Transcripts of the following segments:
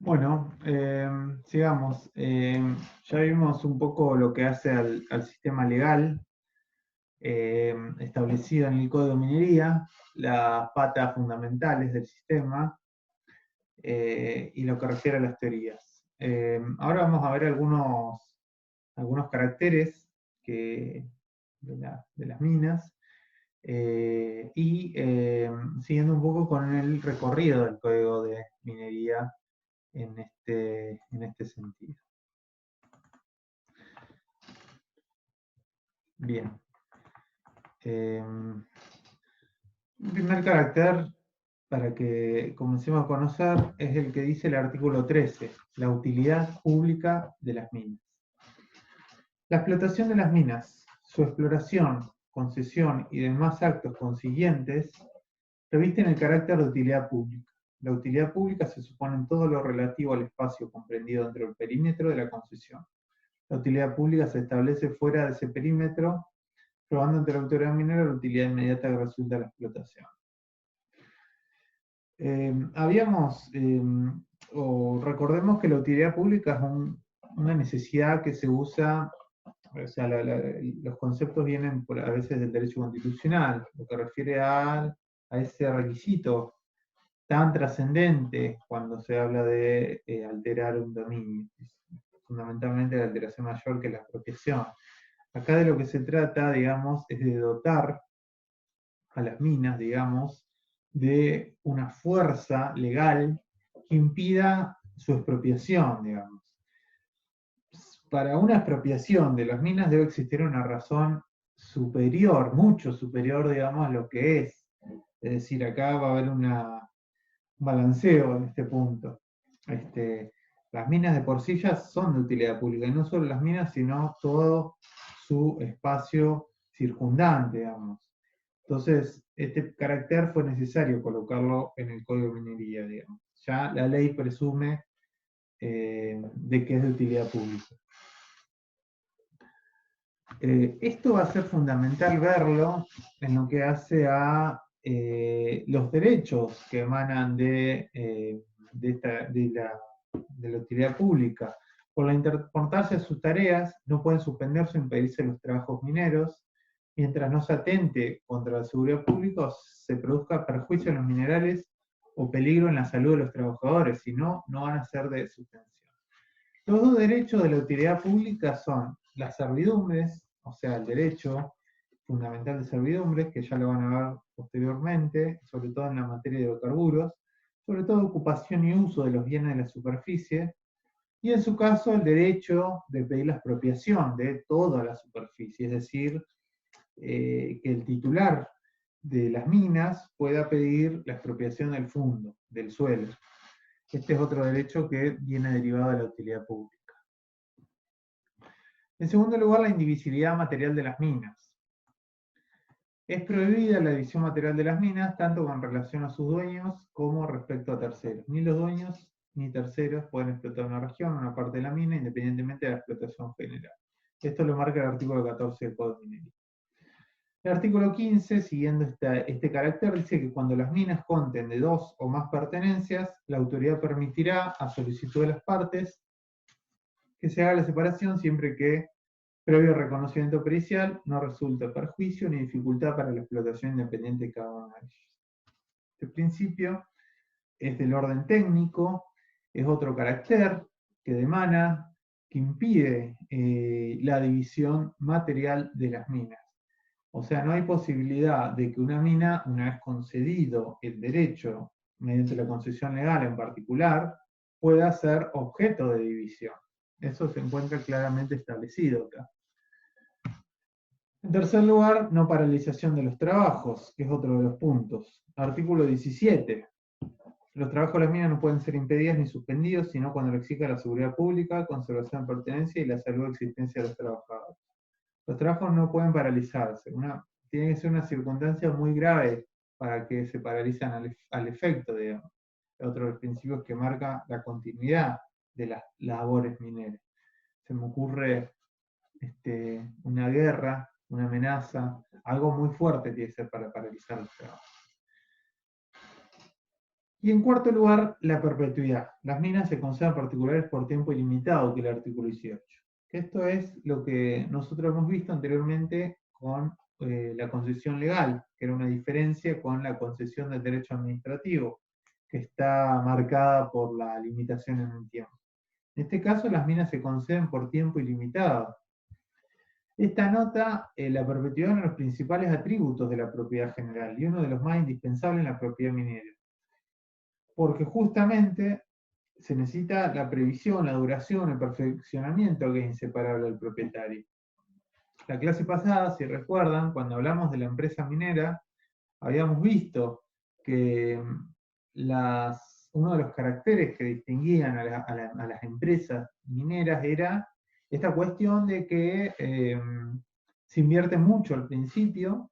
Bueno, sigamos. Ya vimos un poco lo que hace al sistema legal establecido en el Código de Minería, las patas fundamentales del sistema y lo que refiere a las teorías. Ahora vamos a ver algunos caracteres de las minas siguiendo un poco con el recorrido del Código de Minería en este sentido. Bien. Un primer carácter para que comencemos a conocer es el que dice el artículo 13, la utilidad pública de las minas. La explotación de las minas, su exploración, concesión y demás actos consiguientes revisten el carácter de utilidad pública. La utilidad pública se supone en todo lo relativo al espacio comprendido dentro del perímetro de la concesión. La utilidad pública se establece fuera de ese perímetro, probando ante la autoridad minera la utilidad inmediata que resulta de la explotación. Recordemos que la utilidad pública es una necesidad que se usa, o sea, los conceptos vienen a veces del derecho constitucional, lo que refiere a ese requisito tan trascendente cuando se habla de alterar un dominio, fundamentalmente la alteración mayor que la expropiación. Acá de lo que se trata, digamos, es de dotar a las minas, digamos, de una fuerza legal que impida su expropiación, digamos. Para una expropiación de las minas debe existir una razón superior, mucho superior, digamos, a lo que es. Es decir, acá va a haber un balanceo en este punto. Las minas de por sí ya son de utilidad pública, y no solo las minas, sino todo su espacio circundante, digamos. Entonces, este carácter fue necesario colocarlo en el Código de Minería, digamos. Ya la ley presume de que es de utilidad pública. Esto va a ser fundamental verlo en lo que hace a los derechos que emanan de la utilidad pública. Por la importancia de sus tareas, no pueden suspenderse o impedirse los trabajos mineros, mientras no se atente contra la seguridad pública o se produzca perjuicio en los minerales o peligro en la salud de los trabajadores, si no, no van a ser de suspensión. Los dos derechos de la utilidad pública son las servidumbres, o sea, el derecho fundamental de servidumbres, que ya lo van a ver posteriormente, sobre todo en la materia de hidrocarburos, sobre todo ocupación y uso de los bienes de la superficie, y en su caso el derecho de pedir la expropiación de toda la superficie, es decir, que el titular de las minas pueda pedir la expropiación del fondo, del suelo. Este es otro derecho que viene derivado de la utilidad pública. En segundo lugar, la indivisibilidad material de las minas. Es prohibida la división material de las minas, tanto con relación a sus dueños como respecto a terceros. Ni los dueños ni terceros pueden explotar una región, una parte de la mina, independientemente de la explotación general. Esto lo marca el artículo 14 del Código de Minería. El artículo 15, siguiendo este carácter, dice que cuando las minas conten de 2 o más pertenencias, la autoridad permitirá, a solicitud de las partes, que se haga la separación siempre que, previo reconocimiento pericial, no resulte perjuicio ni dificultad para la explotación independiente de cada una de ellas. Este principio es del orden técnico, es otro carácter que demana, que impide la división material de las minas. O sea, no hay posibilidad de que una mina, una vez concedido el derecho, mediante la concesión legal en particular, pueda ser objeto de división. Eso se encuentra claramente establecido acá. En tercer lugar, no paralización de los trabajos, que es otro de los puntos. Artículo 17. Los trabajos de las minas no pueden ser impedidos ni suspendidos, sino cuando lo exija la seguridad pública, conservación de pertenencia y la salud de existencia de los trabajadores. Los trabajos no pueden paralizarse. Tiene que ser una circunstancia muy grave para que se paralizan al efecto, digamos. Otro de los principios que marca la continuidad de las labores mineras. Se me ocurre una guerra, una amenaza, algo muy fuerte tiene que ser para paralizar los trabajos. Y en cuarto lugar, la perpetuidad. Las minas se conceden particulares por tiempo ilimitado, que es el artículo 18. Esto es lo que nosotros hemos visto anteriormente con la concesión legal, que era una diferencia con la concesión del derecho administrativo, que está marcada por la limitación en el tiempo. En este caso, las minas se conceden por tiempo ilimitado. Esta nota la perpetuidad es uno de los principales atributos de la propiedad general y uno de los más indispensables en la propiedad minera. Porque justamente se necesita la previsión, la duración, el perfeccionamiento que es inseparable del propietario. La clase pasada, si recuerdan, cuando hablamos de la empresa minera, habíamos visto que uno de los caracteres que distinguían a las empresas mineras era esta cuestión de que se invierte mucho al principio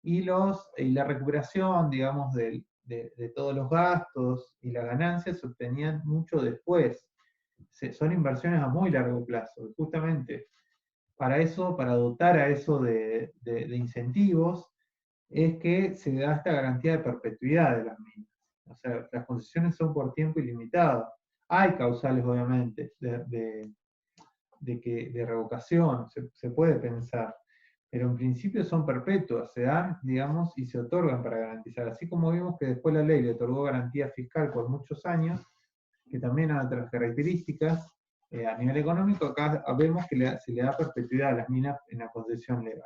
y la recuperación, digamos, de todos los gastos y las ganancias se obtenían mucho después. Son inversiones a muy largo plazo. Justamente para eso, para dotar a eso de incentivos, es que se da esta garantía de perpetuidad de las minas. O sea, las concesiones son por tiempo ilimitado. Hay causales, obviamente, de revocación, se puede pensar, pero en principio son perpetuas, se dan, digamos, y se otorgan para garantizar. Así como vimos que después la ley le otorgó garantía fiscal por muchos años, que también a otras características, a nivel económico, acá vemos que se le da perpetuidad a las minas en la concesión legal.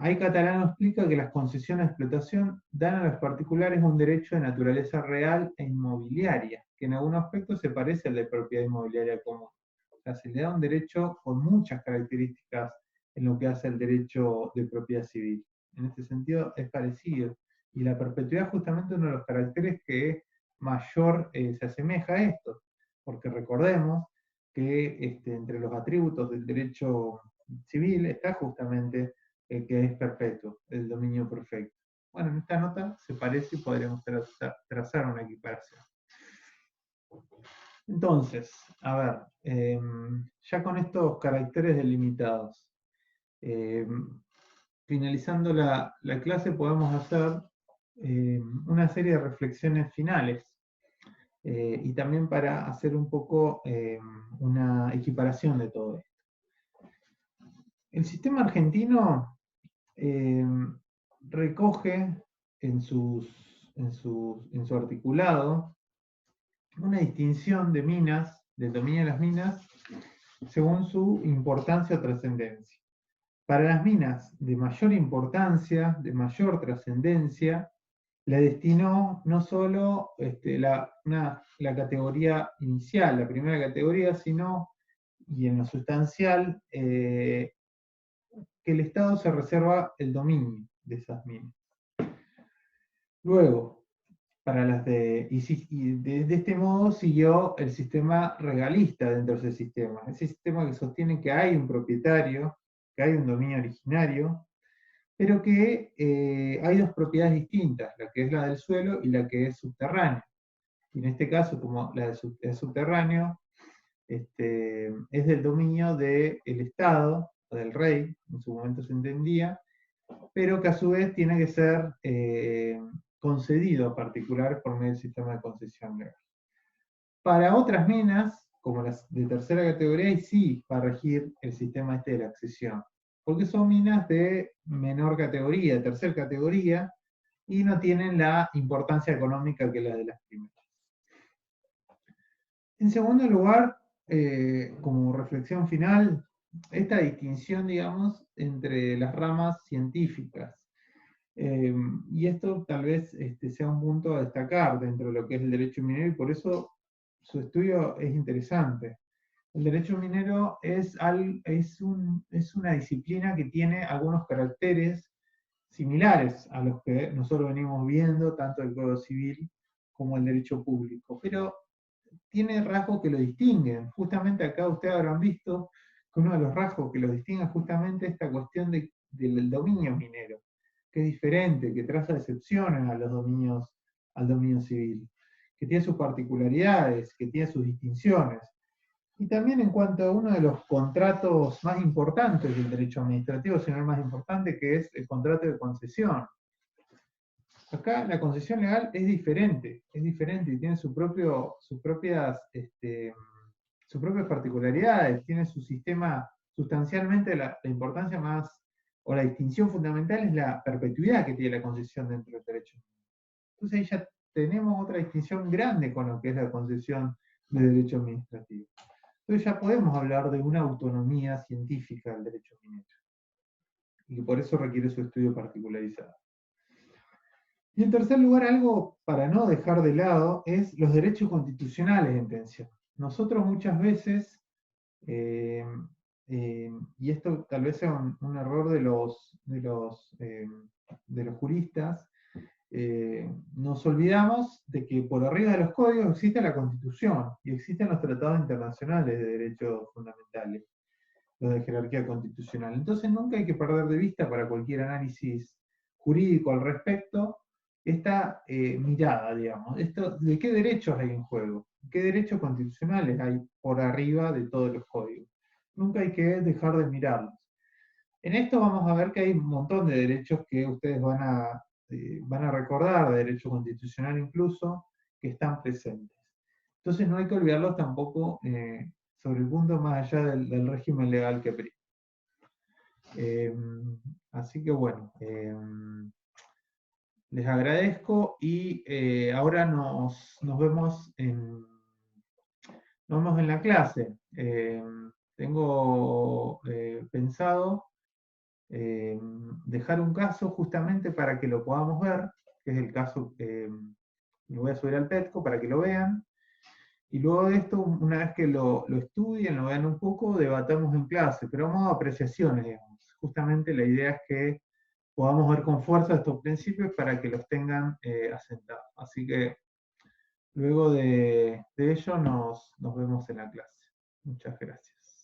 Ahí Catalano explica que las concesiones de explotación dan a los particulares un derecho de naturaleza real e inmobiliaria, que en algún aspecto se parece al de propiedad inmobiliaria común. O sea, se le da un derecho con muchas características en lo que hace el derecho de propiedad civil. En este sentido es parecido. Y la perpetuidad es justamente uno de los caracteres que mayor se asemeja a esto, porque recordemos que entre los atributos del derecho civil está justamente el que es perpetuo, el dominio perfecto. Bueno, en esta nota se parece y podríamos trazar una equiparación. Entonces, a ver, ya con estos caracteres delimitados, finalizando la clase podemos hacer una serie de reflexiones finales y también para hacer un poco una equiparación de todo esto. El sistema argentino recoge en su articulado una distinción de minas, del dominio de las minas, según su importancia o trascendencia. Para las minas de mayor importancia, de mayor trascendencia, le destinó no solo la categoría inicial, la primera categoría, sino, y en lo sustancial, que el Estado se reserva el dominio de esas minas. Luego, para las de este modo siguió el sistema regalista dentro de ese sistema que sostiene que hay un propietario, que hay un dominio originario, pero que hay dos propiedades distintas, la que es la del suelo y la que es subterránea. Y en este caso, como la del subterráneo es del dominio del Estado, o del rey, en su momento se entendía, pero que a su vez tiene que ser concedido a particulares por medio del sistema de concesión legal. Para otras minas, como las de tercera categoría, y sí va a regir el sistema de la accesión, porque son minas de menor categoría, de tercera categoría, y no tienen la importancia económica que la de las primeras. En segundo lugar, como reflexión final, esta distinción, digamos, entre las ramas científicas. Y esto tal vez sea un punto a destacar dentro de lo que es el derecho minero y por eso su estudio es interesante. El derecho minero es una disciplina que tiene algunos caracteres similares a los que nosotros venimos viendo, tanto el Código Civil como el derecho público, pero tiene rasgos que lo distinguen. Justamente acá ustedes habrán visto que uno de los rasgos que lo distingue es justamente esta cuestión del dominio minero, que es diferente, que traza excepciones a al dominio civil, que tiene sus particularidades, que tiene sus distinciones. Y también en cuanto a uno de los contratos más importantes del derecho administrativo, sino el más importante, que es el contrato de concesión. Acá la concesión legal es diferente y tiene sus propias particularidades, tiene su sistema, sustancialmente la importancia más, o la distinción fundamental es la perpetuidad que tiene la concesión dentro del derecho. Entonces ahí ya tenemos otra distinción grande con lo que es la concesión de derecho administrativo. Entonces ya podemos hablar de una autonomía científica del derecho minero, y que por eso requiere su estudio particularizado. Y en tercer lugar, algo para no dejar de lado, es los derechos constitucionales de intención. Nosotros muchas veces, eh, y esto tal vez sea un error de los juristas, nos olvidamos de que por arriba de los códigos existe la Constitución y existen los tratados internacionales de derechos fundamentales, los de jerarquía constitucional. Entonces nunca hay que perder de vista para cualquier análisis jurídico al respecto esta mirada, digamos, de qué derechos hay en juego, qué derechos constitucionales hay por arriba de todos los códigos. Nunca hay que dejar de mirarlos. En esto vamos a ver que hay un montón de derechos que ustedes van a recordar, de derecho constitucional incluso, que están presentes. Entonces no hay que olvidarlos tampoco sobre el punto más allá del régimen legal que prima. Así que bueno, les agradezco y ahora nos vemos en la clase. Tengo pensado dejar un caso justamente para que lo podamos ver, que es el caso, lo voy a subir al PETCO para que lo vean, y luego de esto, una vez que lo estudien, lo vean un poco, debatamos en clase, pero vamos a apreciaciones, digamos. Justamente la idea es que podamos ver con fuerza estos principios para que los tengan asentados. Así que luego de ello nos vemos en la clase. Muchas gracias.